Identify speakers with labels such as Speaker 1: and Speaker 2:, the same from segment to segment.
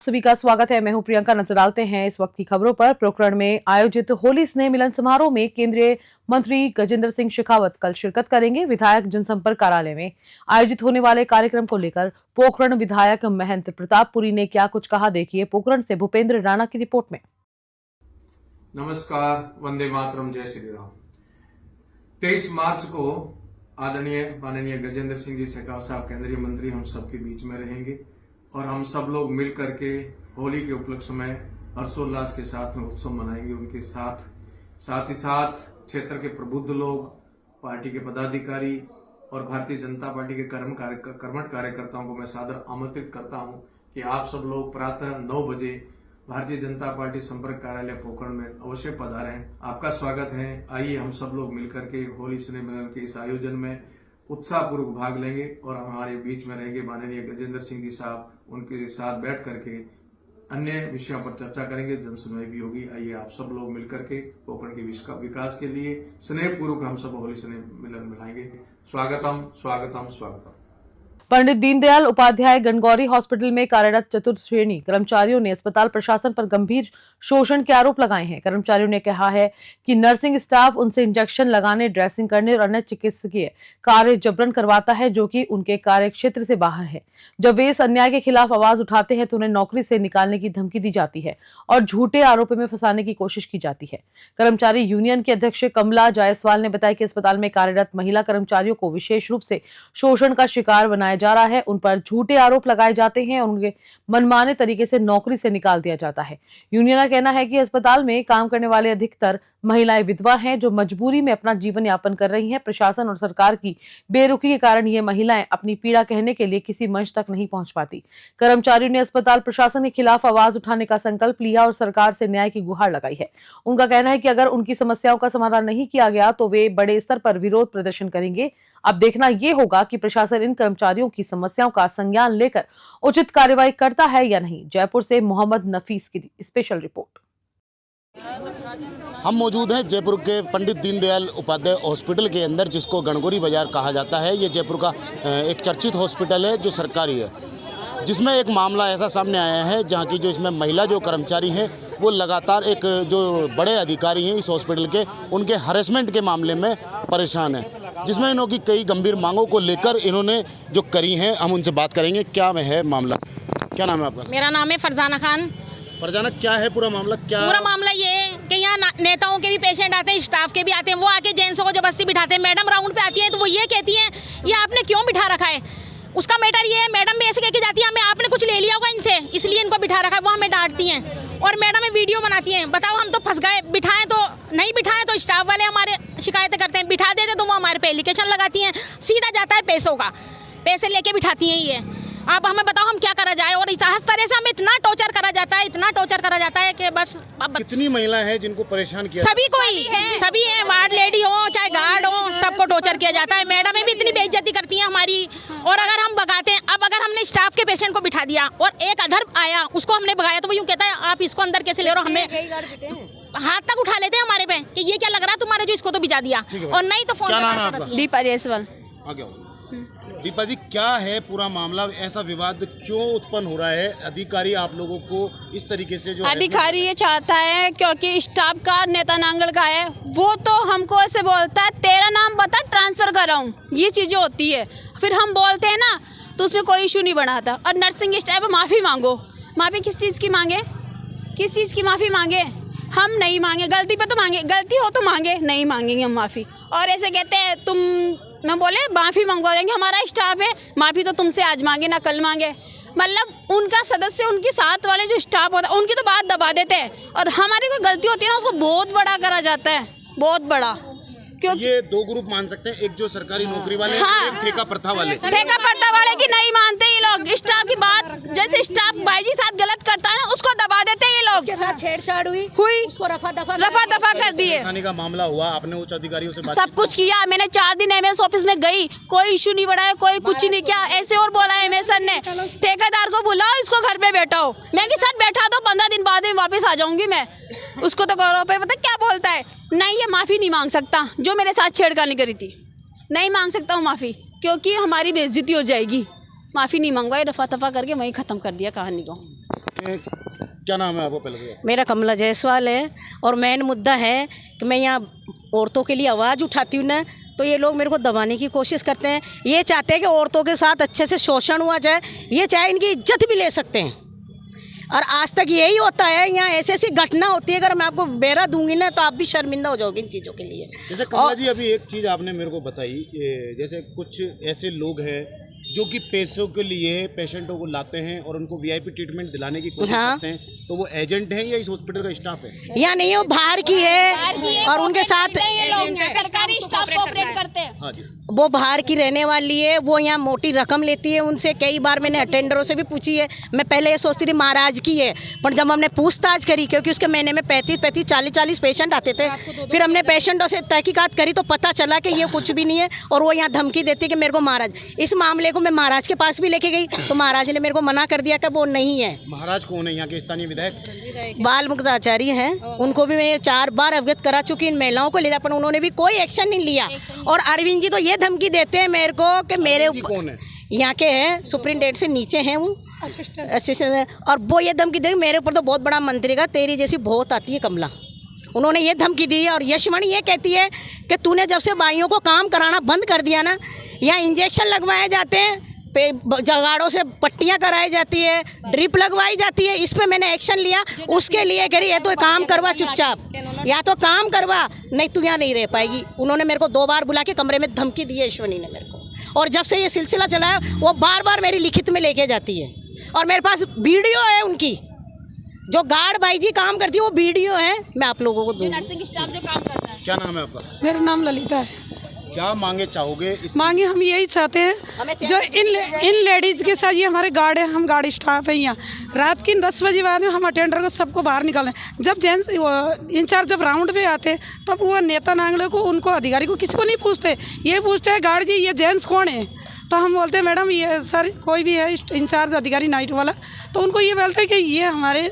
Speaker 1: सभी का स्वागत है। मैं हूं प्रियंका। नजर डालते हैं इस वक्त की खबरों पर। पोखरण में आयोजित होली स्नेह मिलन समारोह में केंद्रीय मंत्री गजेंद्र सिंह शेखावत कल शिरकत करेंगे। विधायक जनसंपर्क कार्यालय में आयोजित होने वाले कार्यक्रम को लेकर पोखरण विधायक महंत प्रतापपुरी ने क्या कुछ कहा, देखिए पोखरण से भूपेंद्र राणा की रिपोर्ट में।
Speaker 2: नमस्कार, वंदे मातरम, जय श्री राम। 23 मार्च को आदरणीय माननीय गजेंद्र सिंह जी शेखावत साहब केंद्रीय मंत्री हम सबके बीच में रहेंगे और हम सब लोग मिल करके होली के उपलक्ष्य में हर्षोल्लास के साथ में उत्सव मनाएंगे। उनके साथ ही साथ क्षेत्र के प्रबुद्ध लोग, पार्टी के पदाधिकारी और भारतीय जनता पार्टी के कर्मठ कार्यकर्ताओं को मैं सादर आमंत्रित करता हूं कि आप सब लोग प्रातः 9 बजे भारतीय जनता पार्टी संपर्क कार्यालय पोखरण में अवश्य पधारें। आपका स्वागत है। आइए हम सब लोग मिलकर के होली स्नेह मिलन के इस आयोजन में उत्साहपूर्वक भाग लेंगे और हमारे बीच में रहेंगे माननीय गजेंद्र सिंह जी साहब। उनके साथ बैठ करके अन्य विषयों पर चर्चा करेंगे, जनसुनवाई भी होगी। आइए आप सब लोग मिलकर के पोखरण के विकास के लिए स्नेहपूर्वक हम सब होली स्नेह मिलन मिलाएंगे। स्वागतम स्वागतम स्वागतम।
Speaker 1: पंडित दीनदयाल उपाध्याय गणगौरी हॉस्पिटल में कार्यरत चतुर्थ श्रेणी कर्मचारियों ने अस्पताल प्रशासन पर गंभीर शोषण के आरोप लगाए हैं। कर्मचारियों ने कहा है कि नर्सिंग स्टाफ उनसे इंजेक्शन लगाने, ड्रेसिंग करने और अन्य चिकित्सकीय कार्य जबरन करवाता है, जो कि उनके कार्य क्षेत्र से बाहर है। जब वे इस अन्याय के खिलाफ आवाज उठाते हैं तो उन्हें नौकरी से निकालने की धमकी दी जाती है और झूठे आरोपों में फंसाने की कोशिश की जाती है। कर्मचारी यूनियन की अध्यक्ष कमला जायसवाल ने बताया कि अस्पताल में कार्यरत महिला कर्मचारियों को विशेष रूप से शोषण का शिकार बनाया जा रहा है। उन पर झूठे आरोप लगाए जाते हैं और उनके मनमाने तरीके से नौकरी से निकाल दिया जाता है। यूनियन का कहना है कि अस्पताल में काम करने वाले अधिकतर महिलाएं विधवा हैं, जो मजबूरी में अपना जीवन यापन कर रही हैं। प्रशासन और सरकार की बेरुखी के कारण ये महिलाएं अपनी पीड़ा कहने के लिए किसी मंच तक नहीं पहुंच पाती। कर्मचारियों ने अस्पताल प्रशासन के खिलाफ आवाज उठाने का संकल्प लिया और सरकार से न्याय की गुहार लगाई है। उनका कहना है कि अगर उनकी समस्याओं का समाधान नहीं किया गया तो वे बड़े स्तर पर विरोध प्रदर्शन करेंगे। अब देखना ये होगा कि प्रशासन इन कर्मचारियों की समस्याओं का संज्ञान लेकर उचित कार्रवाई करता है या नहीं। जयपुर से मोहम्मद नफीस की स्पेशल रिपोर्ट।
Speaker 3: हम मौजूद हैं जयपुर के पंडित दीनदयाल उपाध्याय हॉस्पिटल के अंदर, जिसको गणगौरी बाजार कहा जाता है। ये जयपुर का एक चर्चित हॉस्पिटल है जो सरकारी है, जिसमें एक मामला ऐसा सामने आया है जहां की जो इसमें महिला जो कर्मचारी हैं वो लगातार एक जो बड़े अधिकारी हैं इस हॉस्पिटल के, उनके हरेसमेंट के मामले में परेशान हैं, जिसमें इन्हों की कई गंभीर मांगों को लेकर इन्होंने जो करी हैं। हम उनसे बात करेंगे क्या है मामला। क्या नाम है आपका?
Speaker 4: मेरा नाम है फरजाना खान।
Speaker 3: फरजाना, क्या है पूरा मामला?
Speaker 4: पूरा मामला ये है कि यहाँ नेताओं के भी पेशेंट आते हैं, स्टाफ के भी आते हैं। वो आके जेंट्सों को जबरदस्ती बिठाते हैं। मैडम राउंड पे आती है तो वो ये कहती है ये आपने क्यों बिठा रखा है। उसका मैटर ये है, मैडम भी ऐसे कह के जाती है हमें आपने कुछ ले लिया होगा इनसे, इसलिए इनको बिठा रखा है। वो हमें डांटती हैं और मैडम में वीडियो बनाती हैं। बताओ, हम तो फंस गए। बिठाएं तो नहीं बिठाएं तो स्टाफ वाले हमारे शिकायतें करते हैं। बिठा देते तो वो हमारे पे एप्लीकेशन लगाती हैं। सीधा जाता है पैसों का, पैसे लेके बिठाती हैं ये। अब हमें बताओ हम क्या करा जाए। और इस तरह से हमें इतना टॉर्चर करा जाता है, इतना टॉर्चर करा जाता है कि बस।
Speaker 3: कितनी महिला है जिनको परेशान किया?
Speaker 4: सभी है, वार्ड लेडी हो चाहे गार्ड हो, सबको टॉर्चर किया जाता है। मैडम भी इतनी बेइज्जती करती हैं हमारी। और अगर हम भगाते हैं, अब अगर हमने स्टाफ के पेशेंट को बिठा दिया और एक अधर आया उसको हमने भगाया तो वो यूँ कहता है आप इसको अंदर कैसे ले रहे हो। हमें हाथ तक उठा लेते हैं हमारे पे कि ये क्या लग रहा है तुम्हारे, जो इसको तो भिजा दिया। और नहीं तो फोन।
Speaker 3: क्या नाम है आपका?
Speaker 5: दीपा जायसवाल।
Speaker 3: दीपा जी, क्या है पूरा मामला? ऐसा विवाद क्यों उत्पन्न हो रहा है? अधिकारी आप लोगों को इस तरीके से जो
Speaker 5: अधिकारी ये चाहता है क्योंकि स्टाफ का नेता नांगल का है, वो तो हमको ऐसे बोलता है तेरा नाम बता ट्रांसफर कराऊं, ये चीजें होती है। फिर हम बोलते हैं ना तो उसमें कोई इशू नहीं बनाता। और नर्सिंग स्टाफ माफ़ी मांगो। माफ़ी किस चीज़ की मांगे? किस चीज़ की माफ़ी मांगे? हम नहीं मांगे। गलती पे तो मांगे, गलती हो तो मांगे, नहीं मांगेंगे हम माफ़ी। और ऐसे कहते हैं मैं बोले माफ़ी मंगवा देंगे, हमारा स्टाफ है, माफ़ी तो तुमसे आज मांगे ना कल मांगे। मतलब उनका सदस्य, उनके साथ वाले जो स्टाफ होता है उनकी तो बात दबा देते हैं और हमारी कोई गलती होती है ना उसको बहुत बड़ा करा जाता है, बहुत बड़ा। क्योंकि
Speaker 3: ये दो ग्रुप मान सकते हैं, एक जो सरकारी नौकरी वाले,
Speaker 5: हाँ,
Speaker 3: एक ठेका प्रथा वाले।
Speaker 5: ठेका प्रथा वाले की नहीं मानते ये लोग। स्टाफ की बात, जैसे स्टाफ बाईजी साथ गलत करता है ना उसको दबा देते हैं ये लोग।
Speaker 4: उसके साथ छेड़छाड़ हुई, उसको रफा
Speaker 5: दफा कर दिए।
Speaker 3: थाने का मामला हुआ, आपने उच्च अधिकारियों से
Speaker 5: सब कुछ किया। मैंने 4 दिन एमएस ऑफिस में गई, कोई इशू नहीं बढ़ाया, कोई कुछ नहीं किया। ऐसे और बोला एमएस सर ने ठेकेदार को बुलाओ, इसको घर पे बैठाओ। मैं कि सर बैठा दो, 15 दिन बाद में वापस आ जाऊंगी मैं। उसको तो गौरव पे पता क्या बोलता है, नहीं ये माफ़ी नहीं मांग सकता, जो मेरे साथ छेड़खानी करी थी नहीं मांग सकता हूँ माफ़ी, क्योंकि हमारी बेइज्जती हो जाएगी। माफ़ी नहीं मंगवाई, रफा दफा करके वहीं ख़त्म कर दिया कहानी को।
Speaker 3: क्या नाम है आपका पहले तो?
Speaker 6: मेरा कमला जायसवाल है और मेन मुद्दा है कि मैं यहाँ औरतों के लिए आवाज़ उठाती हूँ ना, तो ये लोग मेरे को दबाने की कोशिश करते हैं। ये चाहते हैं कि औरतों के साथ अच्छे से शोषण हुआ जाए, ये चाहे इनकी इज्जत भी ले सकते हैं। और आज तक यही होता है, यहाँ ऐसी ऐसी घटना होती है, अगर मैं आपको बेरा दूंगी ना तो आप भी शर्मिंदा हो जाओगे इन चीज़ों के लिए।
Speaker 3: जैसे कमला जी अभी एक चीज़ आपने मेरे को बताई, जैसे कुछ ऐसे लोग हैं जो कि पैसों के लिए पेशेंटों को लाते हैं और उनको वीआईपी ट्रीटमेंट दिलाने की कोशिश करते हैं, तो वो एजेंट हैं या इस हॉस्पिटल का स्टाफ है?
Speaker 6: या नहीं, वो बाहर की है और उनके साथ
Speaker 5: सरकारी स्टाफ कोऑपरेट करते हैं।
Speaker 3: हाँ जी,
Speaker 6: वो बाहर की रहने वाली है, वो यहाँ मोटी रकम लेती है उनसे। कई बार मैंने अटेंडरों से भी पूछी है। मैं पहले ये सोचती थी महाराज की है, पर जब हमने पूछताछ करी, क्योंकि उसके महीने में 35 40 पेशेंट आते थे, फिर हमने पेशेंटों से तहकीकात करी तो पता चला कि ये कुछ भी नहीं है। और वो यहाँ धमकी देती है कि मेरे को महाराज। इस मामले को मैं महाराज के पास भी लेके गई तो महाराज ने मेरे को मना कर दिया कि वो नहीं है।
Speaker 3: महाराज कौन है यहाँ के स्थानीय विधायक?
Speaker 6: बाल मुक्ताचार्य हैं, उनको भी मैं 4 बार अवगत करा चुकी इन महिलाओं को ले जा, पर उन्होंने भी कोई एक्शन नहीं लिया। और अरविंद जी तो ये धमकी देते हैं मेरे को कि मेरे
Speaker 3: कौन है?
Speaker 6: यहाँ के हैं, सुप्रिंटेंडेंट से नीचे हैं वो असिस्टेंट, और वो ये धमकी दे मेरे ऊपर तो बहुत बड़ा मंत्री का तेरी जैसी बहुत आती है कमला। उन्होंने ये धमकी दी है। और यशमणि ये कहती है कि तूने जब से बाइयों को काम कराना बंद कर दिया ना, यहाँ इंजेक्शन लगवाए जाते हैं, जगाड़ों से पट्टियां कराई जाती है, ड्रिप लगवाई जाती है, इस पे मैंने एक्शन लिया। उसके लिए कह रही है तो काम करवा चुपचाप, या तो काम करवा, नहीं तू यहाँ नहीं रह पाएगी। उन्होंने मेरे को 2 बार बुला के कमरे में धमकी दी है ईश्वनी ने मेरे को। और जब से ये सिलसिला चला है वो बार बार मेरी लिखित में लेके जाती है। और मेरे पास वीडियो है उनकी, जो गार्ड बाई जी काम करती है वो वीडियो है, मैं आप लोगों को दूंगी।
Speaker 5: नर्सिंग स्टाफ जो काम करता है।
Speaker 3: क्या नाम है आपका?
Speaker 7: मेरा नाम ललिता है।
Speaker 3: क्या मांगे चाहोगे?
Speaker 7: मांगे हम यही चाहते हैं, जो इन लेडीज़ के साथ ये हमारे गार्ड है, हम गार्ड स्टाफ है यहाँ, रात की 10 बजे बाद में हम अटेंडर को सबको बाहर निकालें। जब जेंट्स इंचार्ज जब राउंड पे आते तब वो नेता नांगले को, उनको अधिकारी को, किसी को नहीं पूछते। ये पूछते हैं गार्ड जी ये जेंट्स कौन है, तो हम बोलते हैं मैडम ये सर कोई भी है इंचार्ज अधिकारी नाइट वाला, तो उनको ये बोलते हैं कि ये हमारे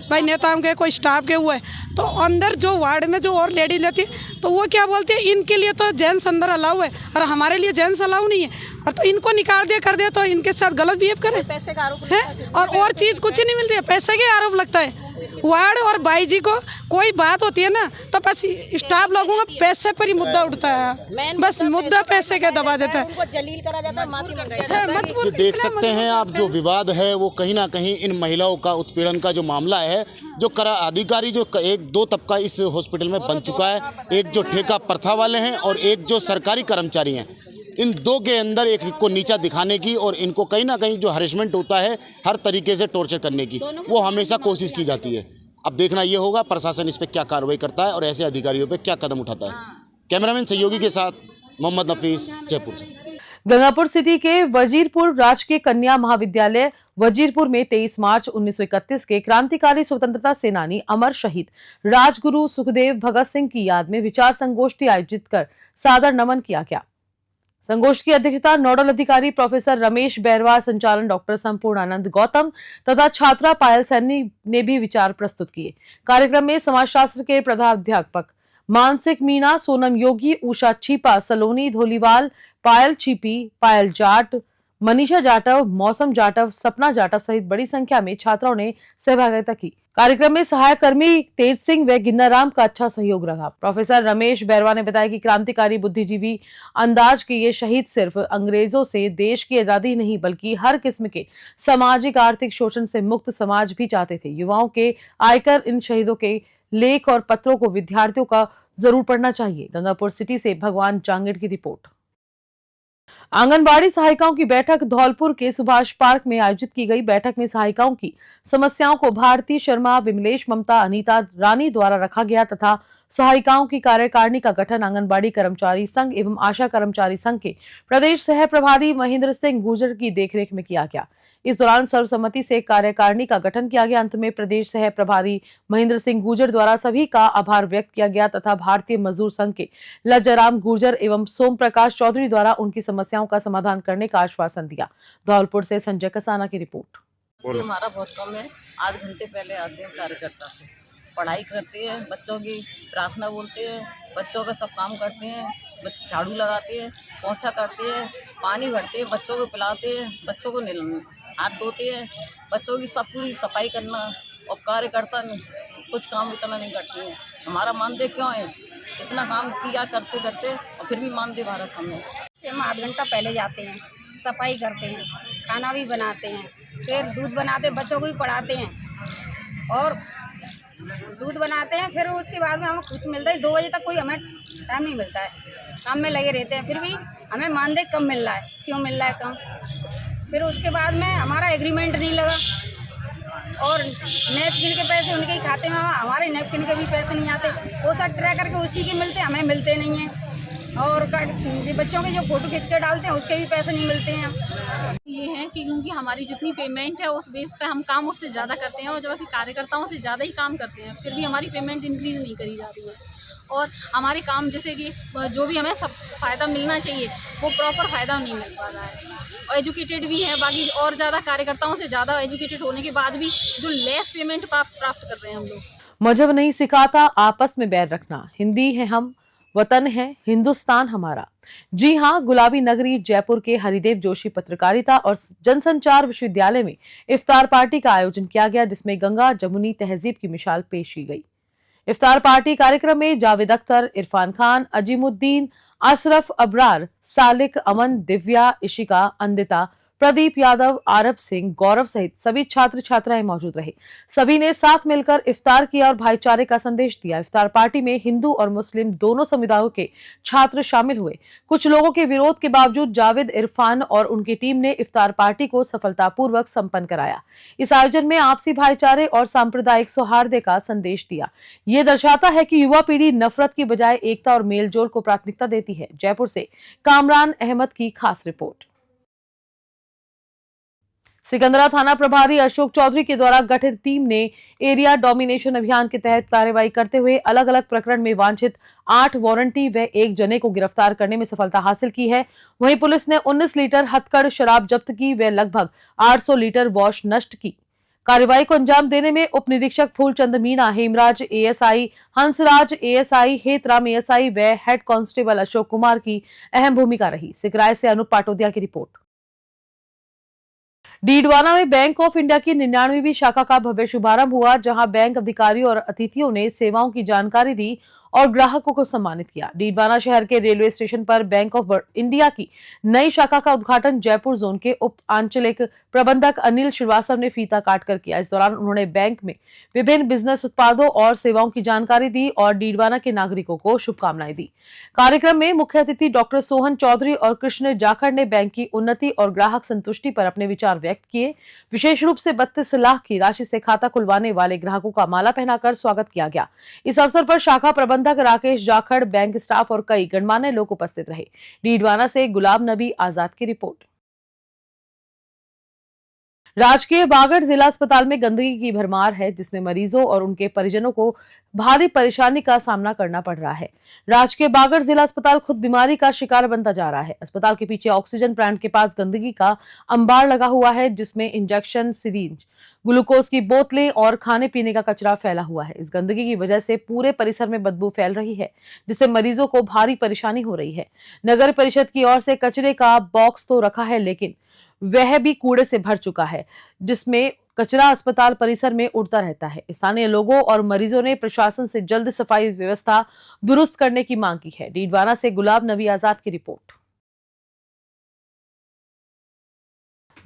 Speaker 7: भाई नेताओं के कोई स्टाफ के हुए। तो अंदर जो वार्ड में जो और लेडीज लेती है तो वो क्या बोलती है, इनके लिए तो जेंट्स अंदर अलाउ है और हमारे लिए जेंट्स अलाउ नहीं है, और तो इनको निकाल दिया कर दिया तो इनके साथ गलत बिहेव करे
Speaker 6: पैसे का आरोप
Speaker 7: है। और चीज़ कुछ ही नहीं मिलती है, पैसे के आरोप लगता है। वार्ड और बाई जी को कोई बात होती है ना तो बस स्टाफ लोगों का पैसे पर ही मुद्दा उठता है, बस मुद्दा पैसे का दबा देता है।
Speaker 6: उनको जलील करा जाता है, माफी मंगाई जाती है।
Speaker 3: ये देख सकते हैं आप, जो विवाद है वो कहीं ना कहीं इन महिलाओं का उत्पीड़न का जो मामला है, जो करा अधिकारी जो 1-2 तबका इस हॉस्पिटल में बन चुका है, एक जो ठेका प्रथा वाले हैं और एक जो सरकारी कर्मचारी हैं, इन 2 के अंदर एक को नीचा दिखाने की और इनको कहीं ना कहीं जो हरेसमेंट होता है हर तरीके से टॉर्चर करने की, वो हमेशा कोशिश की जाती है। अब देखना ये होगा प्रशासन इस पर क्या कार्रवाई करता है और ऐसे अधिकारियों पर क्या कदम उठाता है। कैमरामैन सहयोगी के साथ मोहम्मद नफीस, जयपुर से।
Speaker 1: गंगापुर सिटी के वजीरपुर राजकीय कन्या महाविद्यालय वजीरपुर में 23 मार्च 1931 के क्रांतिकारी स्वतंत्रता सेनानी अमर शहीद राजगुरु सुखदेव भगत सिंह की याद में विचार संगोष्ठी आयोजित कर सादर नमन किया गया। संगोष्ठी की अध्यक्षता नोडल अधिकारी प्रोफेसर रमेश बैरवा, संचालन डॉक्टर संपूर्णानंद गौतम तथा छात्रा पायल सैनी ने भी विचार प्रस्तुत किए। कार्यक्रम में समाजशास्त्र के प्रधानाध्यापक मानसिक मीणा, सोनम योगी, उषा छीपा, सलोनी धोलीवाल, पायल छिपी, पायल जाट, मनीषा जाटव, मौसम जाटव, सपना जाटव सहित बड़ी संख्या में छात्राओं ने सहभागिता की। कार्यक्रम में सहायक कर्मी तेज सिंह व गिन्नाराम का अच्छा सहयोग रहा। प्रोफेसर रमेश बैरवा ने बताया कि क्रांतिकारी बुद्धिजीवी अंदाज के ये शहीद सिर्फ अंग्रेजों से देश की आजादी नहीं बल्कि हर किस्म के सामाजिक आर्थिक शोषण से मुक्त समाज भी चाहते थे। युवाओं के आयकर इन शहीदों के लेख और पत्रों को विद्यार्थियों का जरूर पढ़ना चाहिए। गंगापुर सिटी से भगवान जांगड़ की रिपोर्ट। आंगनबाड़ी सहायिकाओं की बैठक धौलपुर के सुभाष पार्क में आयोजित की गई। बैठक में सहायिकाओं की समस्याओं को भारती शर्मा, विमलेश, ममता, अनीता रानी द्वारा रखा गया तथा सहायिकाओं की कार्यकारिणी का गठन आंगनबाड़ी कर्मचारी संघ एवं आशा कर्मचारी संघ के प्रदेश सह प्रभारी महेंद्र सिंह गुर्जर की देखरेख में किया गया। इस दौरान सर्वसम्मति से कार्यकारिणी का गठन किया गया। अंत में प्रदेश सह प्रभारी महेंद्र सिंह गुर्जर द्वारा सभी का आभार व्यक्त किया गया तथा भारतीय मजदूर संघ के लज्जाराम गुर्जर एवं सोम प्रकाश चौधरी द्वारा उनकी समस्याओं का समाधान करने का आश्वासन दिया। धौलपुर से संजय कसाना की रिपोर्ट।
Speaker 8: हमारा बहुत कम है, आध घंटे पहले आते हैं कार्यकर्ता से, पढ़ाई करते हैं, बच्चों की प्रार्थना बोलते हैं, बच्चों का सब काम करते हैं, झाड़ू लगाते हैं, पोंछा करते हैं, पानी भरते हैं, बच्चों को पिलाते हैं, बच्चों को हाथ धोते हैं, बच्चों की सब पूरी सफाई करना, और कार्यकर्ता नहीं कुछ काम इतना नहीं करते हैं। हमारा मानदेय क्यों है? इतना काम किया करते करते और फिर भी मानदेय भारत कम है।
Speaker 9: हम आध घंटा पहले जाते हैं, सफाई करते हैं, खाना भी बनाते हैं, फिर दूध बनाते हैं, बच्चों को भी पढ़ाते हैं और दूध बनाते हैं। फिर उसके बाद में हमें कुछ मिलता है 2 बजे तक कोई हमें टाइम नहीं मिलता है, काम में लगे रहते हैं, फिर भी हमें मानदेय कम मिल रहा है। क्यों मिल रहा है कम? फिर उसके बाद में हमारा एग्रीमेंट नहीं लगा और नैपकिन के पैसे उनके ही खाते में, हमारे नैपकिन के भी पैसे नहीं आते। वो सब ट्रैकर के उसी के मिलते हैं, हमें मिलते नहीं हैं। और ये बच्चों के जो फोटो खींच के डालते हैं उसके भी पैसे नहीं मिलते हैं।
Speaker 5: ये है कि क्योंकि हमारी जितनी पेमेंट है उस बेस पे हम काम उससे ज़्यादा करते हैं और जबकि कार्यकर्ताओं से ज़्यादा ही काम करते हैं, फिर भी हमारी पेमेंट इंक्रीज़ नहीं करी जा रही है। और हमारे काम जैसे कि जो भी हमें सब फ़ायदा मिलना चाहिए वो प्रॉपर फ़ायदा नहीं मिल पा रहा है। और एजुकेटेड भी हैं बाकी और ज़्यादा कार्यकर्ताओं से ज़्यादा एजुकेटेड होने के बाद भी जो लेस पेमेंट प्राप्त कर रहे हैं हम लोग।
Speaker 1: मजहब नहीं सिखाता आपस में बैर रखना, हिंदी है हम, वतन है हिंदुस्तान हमारा। जी हां, गुलाबी नगरी जयपुर के हरिदेव जोशी पत्रकारिता और जनसंचार विश्वविद्यालय में इफ्तार पार्टी का आयोजन किया गया, जिसमें गंगा जमुनी तहजीब की मिसाल पेश की गई। इफ्तार पार्टी कार्यक्रम में जावेद अख्तर, इरफान खान, अजीमुद्दीन, अशरफ अबरार, सालिक, अमन, दिव्या, इशिका, अंदिता, प्रदीप यादव, आरब सिंह, गौरव सहित सभी छात्र छात्राएं मौजूद रहे। सभी ने साथ मिलकर इफ्तार किया और भाईचारे का संदेश दिया। इफ्तार पार्टी में हिंदू और मुस्लिम दोनों समुदायों के छात्र शामिल हुए। कुछ लोगों के विरोध के बावजूद जावेद, इरफान और उनकी टीम ने इफ्तार पार्टी को सफलतापूर्वक संपन्न कराया। इस आयोजन में आपसी भाईचारे और सांप्रदायिक सौहार्द का संदेश दिया। ये दर्शाता है कि युवा पीढ़ी नफरत की बजाय एकता और मेलजोल को प्राथमिकता देती है। जयपुर से कामरान अहमद की खास रिपोर्ट। सिकंदरा थाना प्रभारी अशोक चौधरी के द्वारा गठित टीम ने एरिया डोमिनेशन अभियान के तहत कार्रवाई करते हुए अलग अलग प्रकरण में वांछित 8 वारंटी व 1 जने को गिरफ्तार करने में सफलता हासिल की है। वहीं पुलिस ने 19 लीटर हथकड़ शराब जब्त की व लगभग 800 लीटर वॉश नष्ट की। कार्रवाई को अंजाम देने में उप निरीक्षक Phoolchand Meena, Hemraj ASI, Hansraj ASI, Hetram ASI व हेड कांस्टेबल अशोक कुमार की अहम भूमिका रही। सिकराय से अनुप पाटोदिया की रिपोर्ट। डीडवाना में बैंक ऑफ इंडिया की 99वीं शाखा का भव्य शुभारंभ हुआ, जहां बैंक अधिकारियों और अतिथियों ने सेवाओं की जानकारी दी और ग्राहकों को सम्मानित किया। डीडवाना शहर के रेलवे स्टेशन पर बैंक ऑफ इंडिया की नई शाखा का उद्घाटन जयपुर जोन के उप आंचलिक प्रबंधक अनिल श्रीवास्तव ने फीता काटकर किया। इस दौरान उन्होंने बैंक में विभिन्न बिजनेस उत्पादों और सेवाओं की जानकारी दी और डीडवाना के नागरिकों को शुभकामनाएं दी। कार्यक्रम में मुख्य अतिथि डॉक्टर सोहन चौधरी और कृष्ण जाखड़ ने बैंक की उन्नति और ग्राहक संतुष्टि पर अपने विचार व्यक्त किए। विशेष रूप से 32 लाख की राशि से खाता खुलवाने वाले ग्राहकों का माला पहनाकर स्वागत किया गया। इस अवसर पर शाखा प्रबंधक राकेश जाखड़, बैंक स्टाफ और कई गणमान्य लोग उपस्थित रहे। डीडवाना से गुलाब नबी आजाद की रिपोर्ट। राजकीय बागड़ जिला अस्पताल में गंदगी की भरमार है, जिसमें मरीजों और उनके परिजनों को भारी परेशानी का सामना करना पड़ रहा है। राजकीय बागड़ जिला अस्पताल खुद बीमारी का शिकार बनता जा रहा है। अस्पताल के पीछे ऑक्सीजन प्लांट के पास गंदगी का अंबार लगा हुआ है, जिसमें इंजेक्शन, सिरिंज, ग्लूकोज की बोतलें और खाने पीने का कचरा फैला हुआ है। इस गंदगी की वजह से पूरे परिसर में बदबू फैल रही है, जिससे मरीजों को भारी परेशानी हो रही है। नगर परिषद की ओर से कचरे का बॉक्स तो रखा है, लेकिन वह भी कूड़े से भर चुका है, जिसमें कचरा अस्पताल परिसर में उड़ता रहता है। स्थानीय लोगों और मरीजों ने प्रशासन से जल्द सफाई व्यवस्था दुरुस्त करने की मांग की है। डीडवाना से गुलाब नबी आजाद की रिपोर्ट।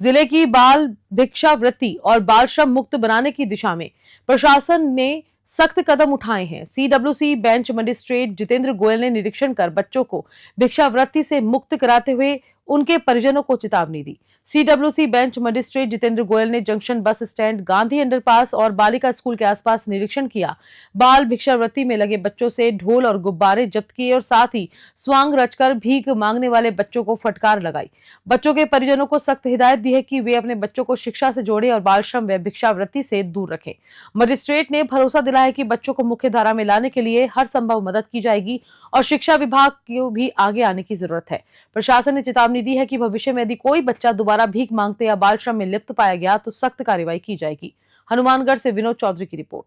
Speaker 1: जिले की बाल भिक्षावृत्ति और बाल श्रम मुक्त बनाने की दिशा में प्रशासन ने सख्त कदम उठाए हैं। CWC bench magistrate Jitendra Goyal ने निरीक्षण कर बच्चों को भिक्षावृत्ति से मुक्त कराते हुए उनके परिजनों को चेतावनी दी। CWC bench magistrate Jitendra Goyal ने junction bus stand, Gandhi underpass और बालिका स्कूल के आसपास निरीक्षण किया। बाल भिक्षावृत्ति में लगे बच्चों से ढोल और गुब्बारे जब्त किए और साथ ही स्वांग रचकर भीख मांगने वाले बच्चों को फटकार लगाई। बच्चों के परिजनों को सख्त हिदायत दी है कि वे अपने बच्चों को शिक्षा से जोड़े और बाल श्रम व भिक्षावृत्ति से दूर रखें। मजिस्ट्रेट ने भरोसा दिलाया है कि बच्चों को मुख्य धारा में लाने के लिए हर संभव मदद की जाएगी और शिक्षा विभाग को भी आगे आने की जरूरत है। प्रशासन ने चेतावनी दी है कि भविष्य में यदि कोई बच्चा दोबारा भीख मांगते या बाल श्रम में लिप्त पाया गया तो सख्त कार्रवाई की जाएगी। हनुमानगढ़ से विनोद चौधरी की रिपोर्ट।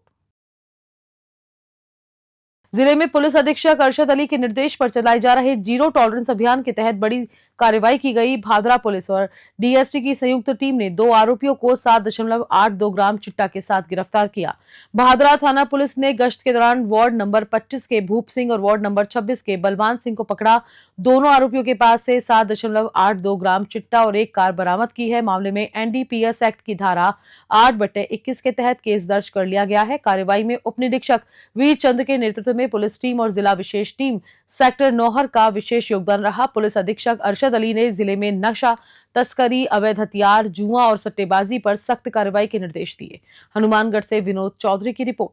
Speaker 1: जिले में पुलिस अधीक्षक अरशद अली के निर्देश पर चलाए जा रहे जीरो टॉलरेंस अभियान के तहत बड़ी कार्रवाई की गई। भादरा पुलिस और डीएसटी की संयुक्त टीम ने 2 आरोपियों को 7.82 ग्राम चिट्टा के साथ गिरफ्तार किया। भादरा थाना पुलिस ने गश्त के दौरान वार्ड नंबर 25 के भूप सिंह और वार्ड नंबर 26 के बलवान सिंह को पकड़ा। दोनों आरोपियों के पास से 7.82 ग्राम चिट्टा और एक कार बरामद की है। मामले में एनडीपीएस एक्ट की धारा 8/21 के तहत केस दर्ज कर लिया गया है। कार्रवाई में उप निरीक्षक वीर चंद के नेतृत्व में पुलिस टीम और जिला विशेष टीम सेक्टर नौहर का विशेष योगदान रहा। पुलिस अधीक्षक अरशद अली ने जिले में नशा तस्करी, अवैध हथियार, जुआ और सट्टेबाजी पर सख्त कार्रवाई के निर्देश दिए। हनुमानगढ़ से विनोद चौधरी की रिपोर्ट।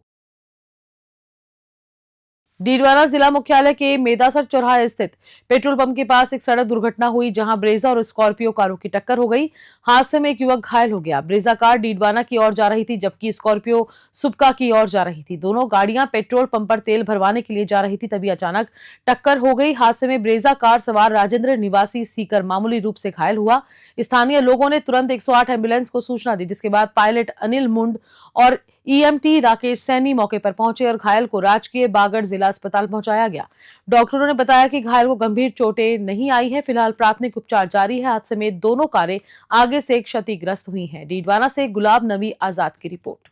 Speaker 1: डीडवाना जिला मुख्यालय के मेदासर चौराहा स्थित पेट्रोल पंप के पास एक सड़क दुर्घटना हुई, जहां ब्रेजा और स्कॉर्पियो कारों की टक्कर हो गई। हादसे में एक युवक घायल हो गया। ब्रेजा कार डीडवाना की ओर जा रही थी, जबकि स्कॉर्पियो सुबका की ओर जा रही थी। दोनों गाड़ियां पेट्रोल पंप पर तेल भरवाने के लिए जा रही थी, तभी अचानक टक्कर हो गई। हादसे में ब्रेजा कार सवार राजेंद्र निवासी सीकर मामूली रूप से घायल हुआ। स्थानीय लोगों ने तुरंत 108 एम्बुलेंस को सूचना दी, जिसके बाद पायलट अनिल मुंड और ईएमटी राकेश सैनी मौके पर पहुंचे और घायल को राजकीय बागड़ जिला अस्पताल पहुंचाया गया। डॉक्टरों ने बताया कि घायल को गंभीर चोटें नहीं आई है। फिलहाल प्राथमिक उपचार जारी है। हादसे में दोनों कारें आगे से क्षतिग्रस्त हुई हैं। डीडवाना से गुलाब नबी आजाद की रिपोर्ट।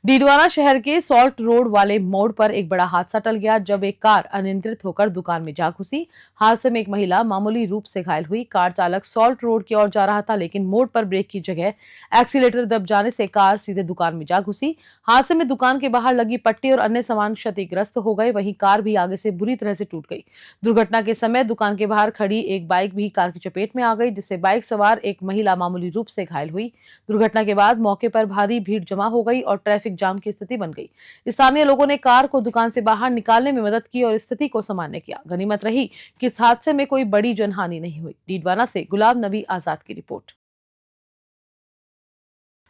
Speaker 1: डीडवाना शहर के सॉल्ट रोड वाले मोड़ पर एक बड़ा हादसा टल गया, जब एक कार अनियंत्रित होकर दुकान में जा घुसी। हादसे में एक महिला मामूली रूप से घायल हुई। कार चालक सॉल्ट रोड की ओर जा रहा था, लेकिन मोड़ पर ब्रेक की जगह एक्सीलेटर दब जाने से कार सीधे दुकान में जा घुसी। हादसे में दुकान के बाहर लगी पट्टी और अन्य सामान क्षतिग्रस्त हो गए। वहीं कार भी आगे से बुरी तरह से टूट गई। दुर्घटना के समय दुकान के बाहर खड़ी एक बाइक भी कार की चपेट में आ गई, जिससे बाइक सवार एक महिला मामूली रूप से घायल हुई। दुर्घटना के बाद मौके पर भारी भीड़ जमा हो गई और ट्रैफिक जाम की स्थिति बन गई। स्थानीय लोगों ने कार को दुकान से बाहर निकालने में मदद की और स्थिति को सामान्य किया। गनीमत रही कि इस हादसे में कोई बड़ी जनहानि नहीं हुई। डीडवाना से गुलाब नबी आजाद की रिपोर्ट।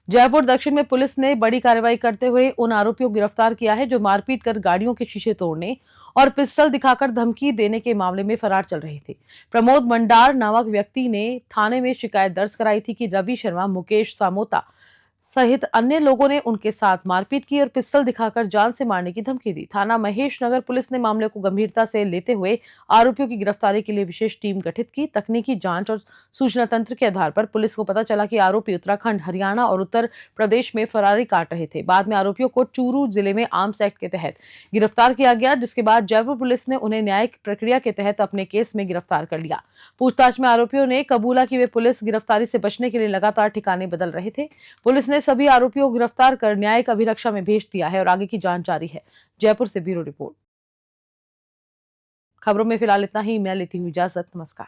Speaker 1: जयपुर दक्षिण में पुलिस ने बड़ी कार्रवाई करते हुए उन आरोपियों को गिरफ्तार किया है जो मारपीट कर गाड़ियों के शीशे तोड़ने और पिस्टल दिखाकर धमकी देने के मामले में फरार चल रहे थे। प्रमोद मंडार नामक व्यक्ति ने थाने में शिकायत दर्ज कराई थी कि रवि शर्मा, मुकेश सामोता सहित अन्य लोगों ने उनके साथ मारपीट की और पिस्टल दिखाकर जान से मारने की धमकी दी। थाना महेश नगर पुलिस ने मामले को गंभीरता से लेते हुए आरोपियों की गिरफ्तारी के लिए विशेष टीम गठित की। तकनीकी जांच और सूचना तंत्र के आधार पर पुलिस को पता चला कि आरोपी उत्तराखंड, हरियाणा और उत्तर प्रदेश में फरारी काट रहे थे। बाद में आरोपियों को चूरू जिले में आर्म्स एक्ट के तहत गिरफ्तार किया गया, जिसके बाद जयपुर पुलिस ने उन्हें न्यायिक प्रक्रिया के तहत अपने केस में गिरफ्तार कर लिया। पूछताछ में आरोपियों ने कबूला कि वे पुलिस गिरफ्तारी से बचने के लिए लगातार ठिकाने बदल रहे थे। पुलिस ने सभी आरोपियों को गिरफ्तार कर न्यायिक अभिरक्षा में भेज दिया है और आगे की जांच जारी है। जयपुर से ब्यूरो रिपोर्ट। खबरों में फिलहाल इतना ही। मैं लेती हूँ इजाजत। नमस्कार।